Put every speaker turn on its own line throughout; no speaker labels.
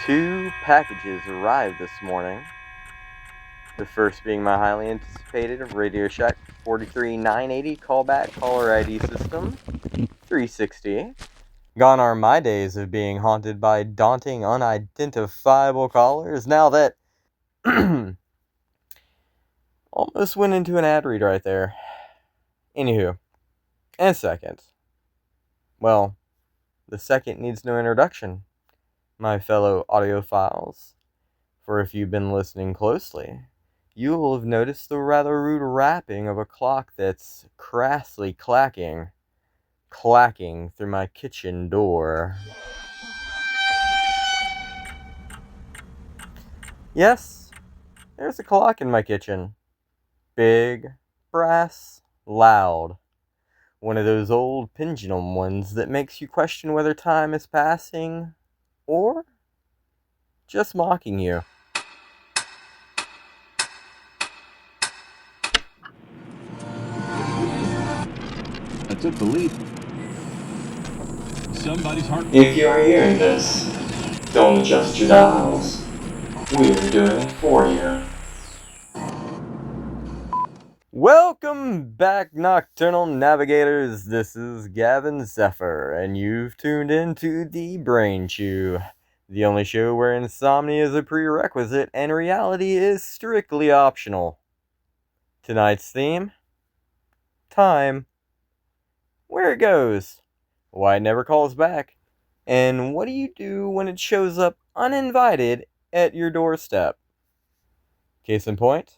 Two packages arrived this morning. The first being my highly anticipated radioshow 43980 callback caller ID system 360. Gone are my days of being haunted by daunting, unidentifiable callers. Now that almost went into an ad read right there. Anywho, and second. Well, the second needs no introduction, my fellow audiophiles. For if you've been listening closely, you will have noticed the rather rude rapping of a clock that's crassly clacking through my kitchen door. Yes, there's a clock in my kitchen. Big, brass, loud. One of those old pendulum ones that makes you question whether time is passing or just mocking you.
I took the lead. Somebody's heart.
If you are hearing this, don't adjust your dials. We're doing it for you. Welcome back, Nocturnal Navigators. This is Gavin Zephyr, and you've tuned into The Brain Chew, the only show where insomnia is a prerequisite and reality is strictly optional. Tonight's theme? Time. Where it goes, why it never calls back, and what do you do when it shows up uninvited at your doorstep? Case in point,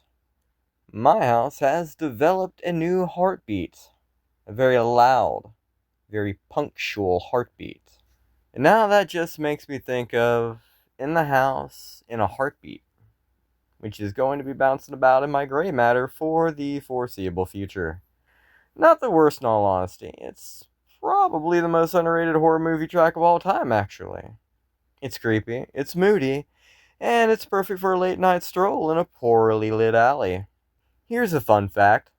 my house has developed a new heartbeat. A very loud, very punctual heartbeat. And now that just makes me think of in the house in a heartbeat, which is going to be bouncing about in my gray matter for the foreseeable future. Not the worst in all honesty. It's probably the most underrated horror movie track of all time, actually. It's creepy, it's moody, and it's perfect for a late night stroll in a poorly lit alley. Here's a fun fact.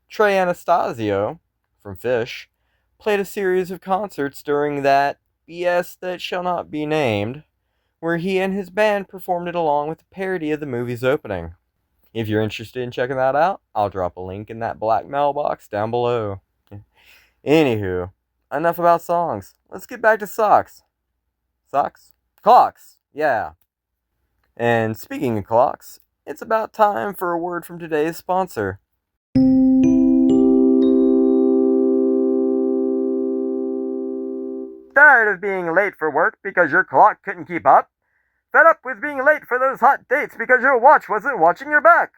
Trey Anastasio, from Fish, played a series of concerts during that BS that shall not be named, where he and his band performed it along with a parody of the movie's opening. If you're interested in checking that out, I'll drop a link in that black mailbox down below. Anywho, enough about songs. Let's get back to socks. Socks? Clocks! Yeah. And speaking of clocks, it's about time for a word from today's sponsor. Tired of being late for work because your clock couldn't keep up? Fed up with being late for those hot dates because your watch wasn't watching your back?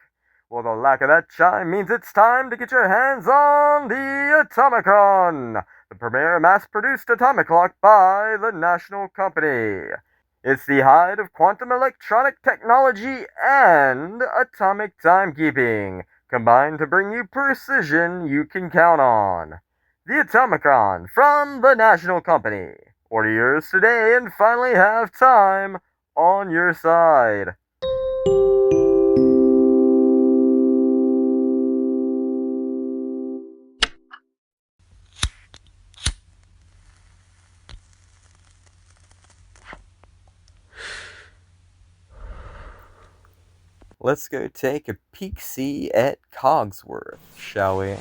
Well, the lack of that chime means it's time to get your hands on the Atomicon, the premier mass-produced atomic clock by the National Company. It's the height of quantum electronic technology and atomic timekeeping, combined to bring you precision you can count on. The Atomicon from the National Company. Order yours today and finally have time on your side. Let's go take a peek-see at Cogsworth, shall we?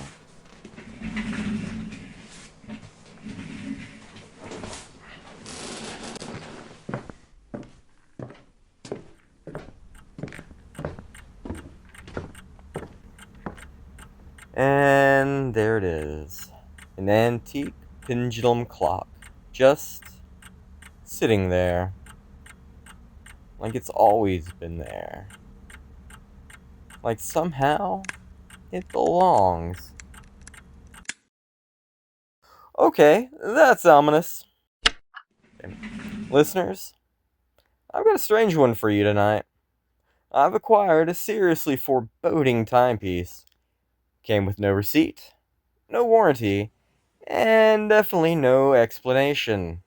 And there it is. An antique pendulum clock. Just sitting there. Like it's always been there. Like somehow it belongs. Okay, that's ominous. Okay. Listeners, I've got a strange one for you tonight. I've acquired a seriously foreboding timepiece. Came with no receipt, no warranty, and definitely no explanation.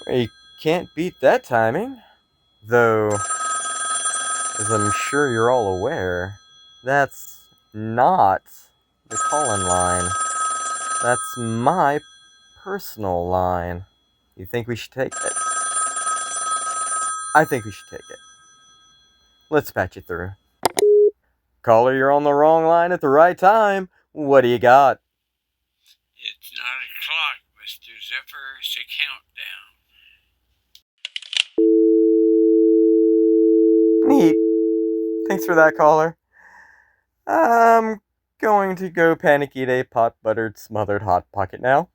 You can't beat that timing. Though, as I'm sure you're all aware, that's not the call-in line. That's my personal line. You think we should take it? I think we should take it. Let's patch it through. Caller, you're on the wrong line at the right time. What do you got?
It's not a clock, Mr. Zephyr. It's a countdown.
Neat. Thanks for that, caller. I'm going to go panic eat a pot buttered smothered hot pocket now.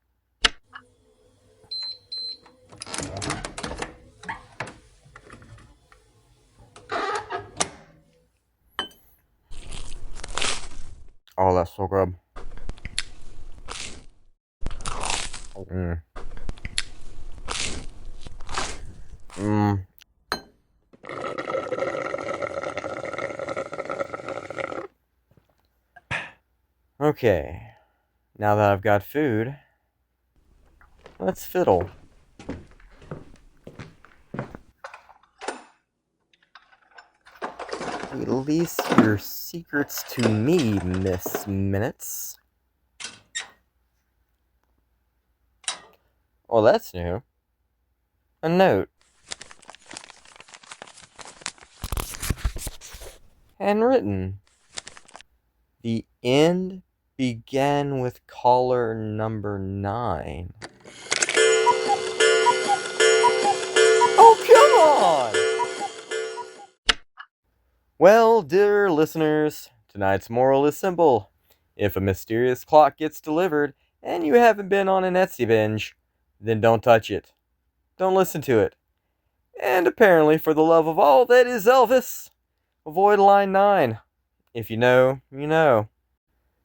Oh, that's so good. Okay, now that I've got food, let's fiddle. Release your secrets to me, Miss Minutes. Oh, that's new. A note. Handwritten. The end began with caller number 9. Oh, come on! Well, dear listeners, tonight's moral is simple. If a mysterious clock gets delivered and you haven't been on an Etsy binge, then don't touch it. Don't listen to it. And apparently, for the love of all that is Elvis, avoid line 9. If you know, you know.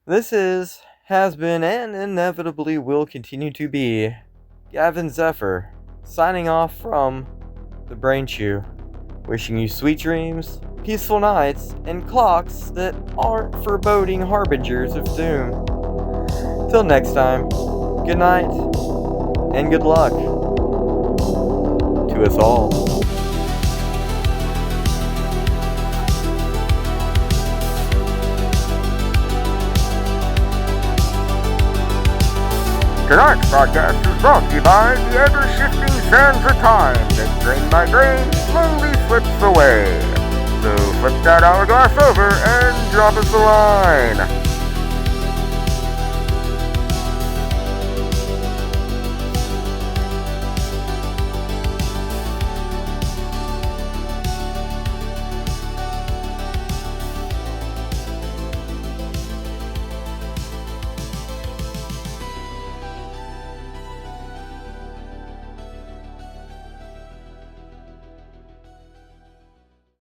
This has been, and inevitably will continue to be, Gavin Zephyr, signing off from the Brain Chew, wishing you sweet dreams, peaceful nights, and clocks that aren't foreboding harbingers of doom. Till next time, good night, and good luck to us all.
Tonight's podcast is brought to you by the ever-shifting sands of time that grain by grain slowly slips away. So flip that hourglass over and drop us a line.